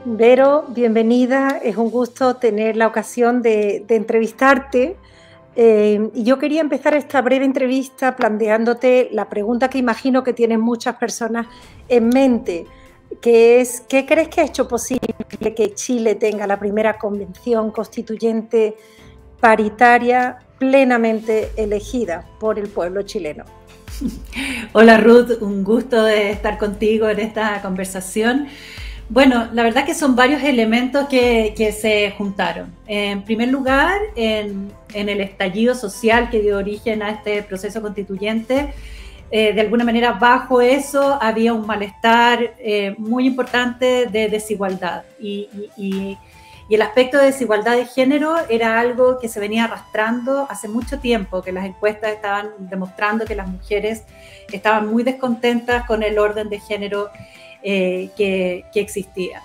Vero, bienvenida. Es un gusto tener la ocasión de entrevistarte. Y yo quería empezar esta breve entrevista planteándote la pregunta que imagino que tienen muchas personas en mente, que es, ¿qué crees que ha hecho posible que Chile tenga la primera convención constituyente paritaria plenamente elegida por el pueblo chileno? Hola Ruth, un gusto de estar contigo en esta conversación. Bueno, la verdad que son varios elementos que se juntaron. En primer lugar, en el estallido social que dio origen a este proceso constituyente, de alguna manera bajo eso había un malestar muy importante de desigualdad y el aspecto de desigualdad de género era algo que se venía arrastrando hace mucho tiempo, que las encuestas estaban demostrando que las mujeres estaban muy descontentas con el orden de género que existía.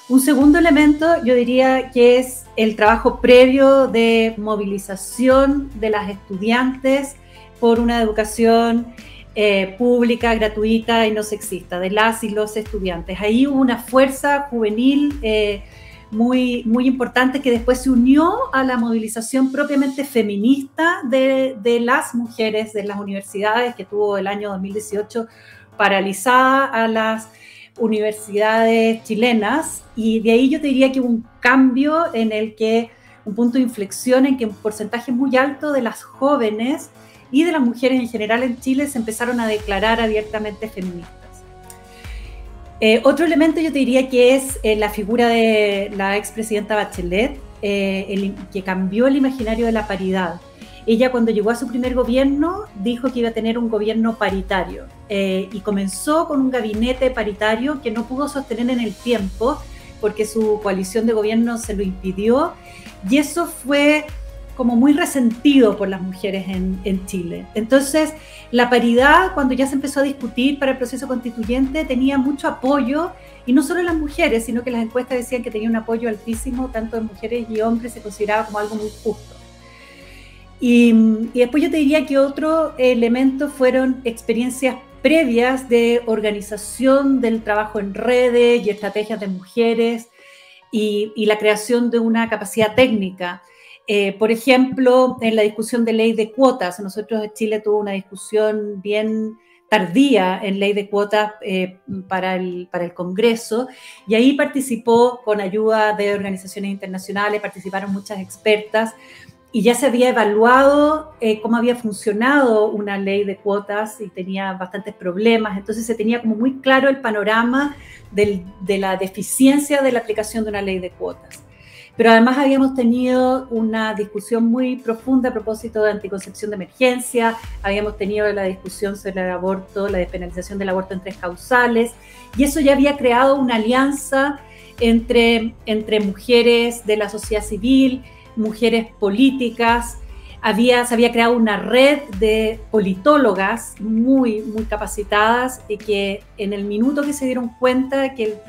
Un segundo elemento yo diría que es el trabajo previo de movilización de las estudiantes por una educación pública, gratuita y no sexista, de las y los estudiantes. Ahí hubo una fuerza juvenil muy importante que después se unió a la movilización propiamente feminista de las mujeres de las universidades, que tuvo el año 2018 paralizada a las universidades chilenas, y de ahí yo te diría que hubo un cambio en el que, un punto de inflexión en que un porcentaje muy alto de las jóvenes y de las mujeres en general en Chile se empezaron a declarar abiertamente feministas. Otro elemento yo te diría que es la figura de la expresidenta Bachelet, que cambió el imaginario de la paridad. Ella cuando llegó a su primer gobierno dijo que iba a tener un gobierno paritario y comenzó con un gabinete paritario que no pudo sostener en el tiempo porque su coalición de gobierno se lo impidió, y eso fue como muy resentido por las mujeres en Chile. Entonces, la paridad, cuando ya se empezó a discutir para el proceso constituyente, tenía mucho apoyo, y no solo en las mujeres, sino que las encuestas decían que tenía un apoyo altísimo, tanto de mujeres y hombres, se consideraba como algo muy justo. Y después yo te diría que otro elemento fueron experiencias previas de organización del trabajo en redes y estrategias de mujeres y la creación de una capacidad técnica. Por ejemplo, en la discusión de ley de cuotas, nosotros en Chile tuvo una discusión bien tardía en ley de cuotas para el Congreso, y ahí participó con ayuda de organizaciones internacionales, participaron muchas expertas, y ya se había evaluado cómo había funcionado una ley de cuotas y tenía bastantes problemas, entonces se tenía como muy claro el panorama de la deficiencia de la aplicación de una ley de cuotas. Pero además habíamos tenido una discusión muy profunda a propósito de anticoncepción de emergencia, habíamos tenido la discusión sobre el aborto, la despenalización del aborto en 3 causales, y eso ya había creado una alianza entre mujeres de la sociedad civil, mujeres políticas. Se había creado una red de politólogas muy capacitadas y que en el minuto que se dieron cuenta que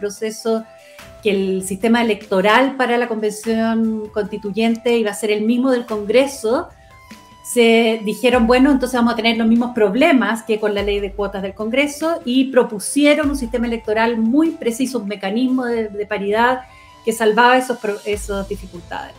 el sistema electoral para la convención constituyente iba a ser el mismo del Congreso, se dijeron, bueno, entonces vamos a tener los mismos problemas que con la ley de cuotas del Congreso, y propusieron un sistema electoral muy preciso, un mecanismo de paridad que salvaba esas dificultades.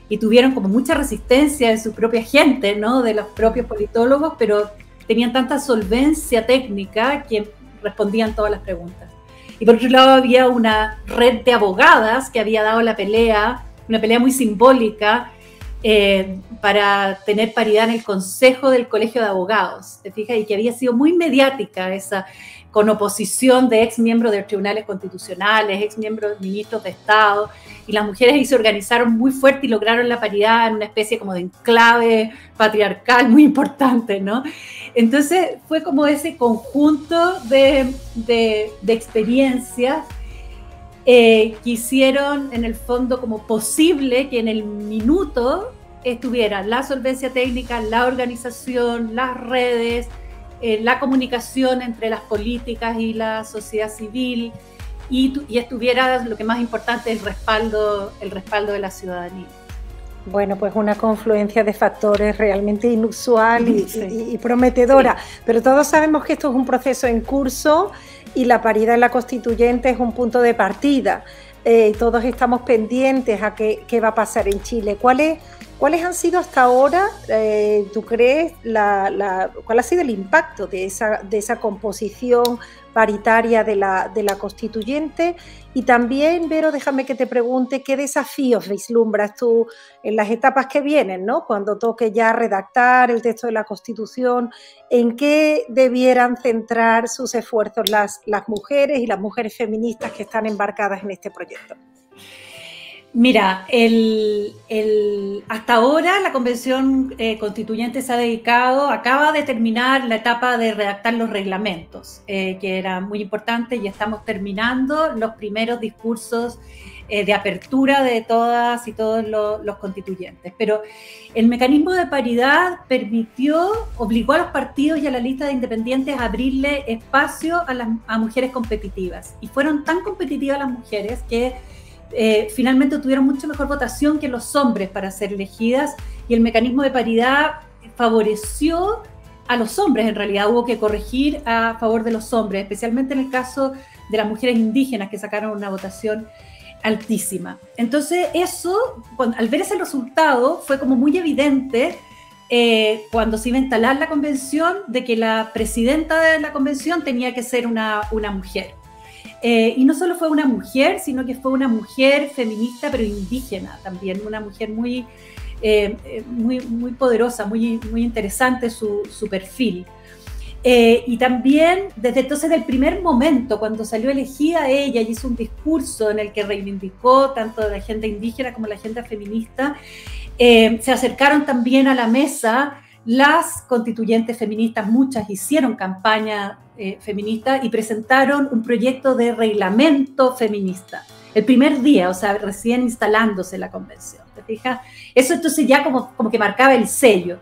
Y tuvieron como mucha resistencia de su propia gente, ¿no? De los propios politólogos, pero tenían tanta solvencia técnica que respondían todas las preguntas. Y por otro lado había una red de abogadas que había dado la pelea, una pelea muy simbólica para tener paridad en el Consejo del Colegio de Abogados, ¿te fijas? Y que había sido muy mediática esa, con oposición de ex miembros de los tribunales constitucionales, ex miembros ministros de Estado, y las mujeres ahí se organizaron muy fuerte y lograron la paridad en una especie como de enclave patriarcal muy importante, ¿no? Entonces fue como ese conjunto de experiencias que hicieron en el fondo como posible que en el minuto estuviera la solvencia técnica, la organización, las redes, la comunicación entre las políticas y la sociedad civil, y estuviera lo que más importante, el respaldo de la ciudadanía. Bueno, pues una confluencia de factores realmente inusual y prometedora, pero todos sabemos que esto es un proceso en curso y la paridad en la constituyente es un punto de partida. todos estamos pendientes a qué va a pasar en Chile. ¿Cuáles han sido hasta ahora, tú crees, cuál ha sido el impacto de esa composición paritaria de la constituyente? Y también, Vero, déjame que te pregunte qué desafíos vislumbras tú en las etapas que vienen, ¿no? Cuando toque ya redactar el texto de la Constitución, ¿en qué debieran centrar sus esfuerzos las mujeres y las mujeres feministas que están embarcadas en este proyecto? Mira, hasta ahora la Convención Constituyente se ha dedicado, acaba de terminar la etapa de redactar los reglamentos, que era muy importante, y estamos terminando los primeros discursos de apertura de todas y todos los constituyentes. Pero el mecanismo de paridad obligó a los partidos y a la lista de independientes a abrirle espacio a mujeres competitivas. Y fueron tan competitivas las mujeres que finalmente tuvieron mucho mejor votación que los hombres para ser elegidas, y el mecanismo de paridad favoreció a los hombres. En realidad hubo que corregir a favor de los hombres, especialmente en el caso de las mujeres indígenas, que sacaron una votación altísima. Entonces eso, al ver ese resultado, fue como muy evidente cuando se iba a instalar la convención, de que la presidenta de la convención tenía que ser una mujer. Y no solo fue una mujer, sino que fue una mujer feminista, pero indígena también, una mujer muy poderosa, muy interesante su perfil. Y también, desde entonces, del primer momento, cuando salió elegida ella y hizo un discurso en el que reivindicó tanto a la agenda indígena como a la agenda feminista, se acercaron también a la mesa las constituyentes feministas. Muchas hicieron campaña feminista y presentaron un proyecto de reglamento feminista el primer día, o sea, recién instalándose la convención, ¿te fijas? Eso entonces ya como que marcaba el sello.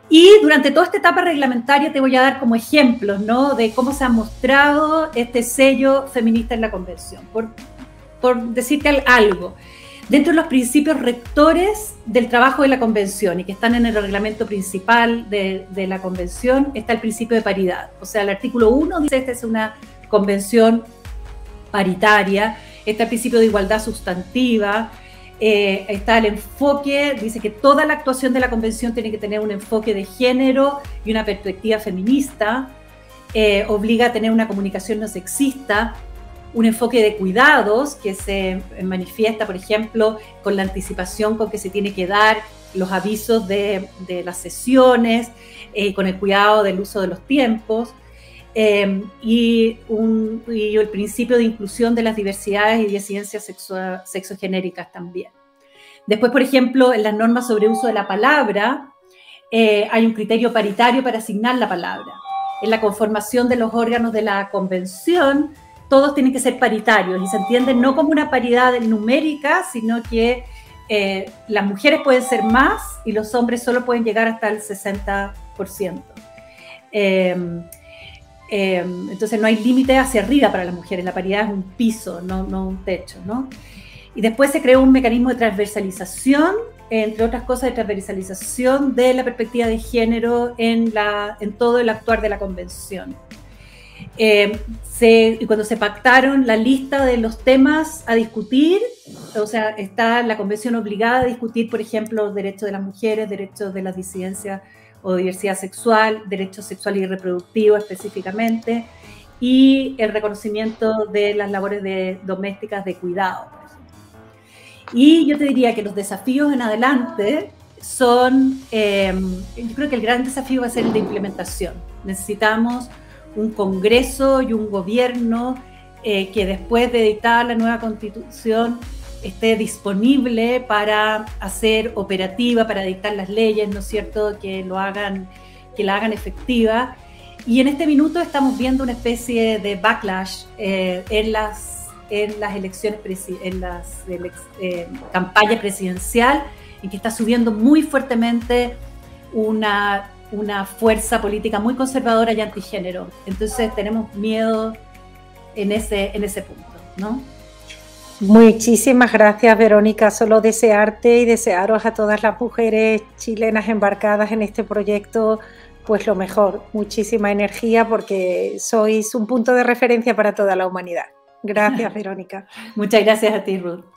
Y durante toda esta etapa reglamentaria te voy a dar como ejemplos, ¿no?, de cómo se ha mostrado este sello feminista en la convención. Por decirte algo, dentro de los principios rectores del trabajo de la convención y que están en el reglamento principal de la convención, está el principio de paridad. O sea, el artículo 1 dice: esta es una convención paritaria. Está el principio de igualdad sustantiva. Está el enfoque, dice que toda la actuación de la convención tiene que tener un enfoque de género y una perspectiva feminista. Obliga a tener una comunicación no sexista, un enfoque de cuidados que se manifiesta, por ejemplo, con la anticipación con que se tiene que dar los avisos de las sesiones, con el cuidado del uso de los tiempos, y el principio de inclusión de las diversidades y disidencias sexogenéricas también. Después, por ejemplo, en las normas sobre uso de la palabra, hay un criterio paritario para asignar la palabra. En la conformación de los órganos de la convención, todos tienen que ser paritarios, y se entienden no como una paridad numérica, sino que las mujeres pueden ser más y los hombres solo pueden llegar hasta el 60%. Entonces no hay límite hacia arriba para las mujeres, la paridad es un piso, no un techo, ¿no? Y después se creó un mecanismo de transversalización, entre otras cosas, de transversalización de la perspectiva de género en todo el actuar de la convención. Y cuando se pactaron la lista de los temas a discutir, o sea, está la convención obligada a discutir, por ejemplo, derechos de las mujeres, derechos de las disidencias o diversidad sexual, derechos sexuales y reproductivos específicamente, y el reconocimiento de las labores domésticas de cuidado, por ejemplo. Y yo te diría que los desafíos en adelante son, yo creo que el gran desafío va a ser el de implementación. Necesitamos un Congreso y un gobierno que después de dictar la nueva Constitución esté disponible para hacer operativa, para dictar las leyes, ¿no es cierto?, que la hagan efectiva. Y en este minuto estamos viendo una especie de backlash en las elecciones, en la campaña presidencial, en que está subiendo muy fuertemente una fuerza política muy conservadora y antigénero. Entonces tenemos miedo en ese punto, ¿no? Muchísimas gracias, Verónica. Solo desearte y desearos a todas las mujeres chilenas embarcadas en este proyecto, pues lo mejor, muchísima energía, porque sois un punto de referencia para toda la humanidad. Gracias, Verónica. Muchas gracias a ti, Ruth.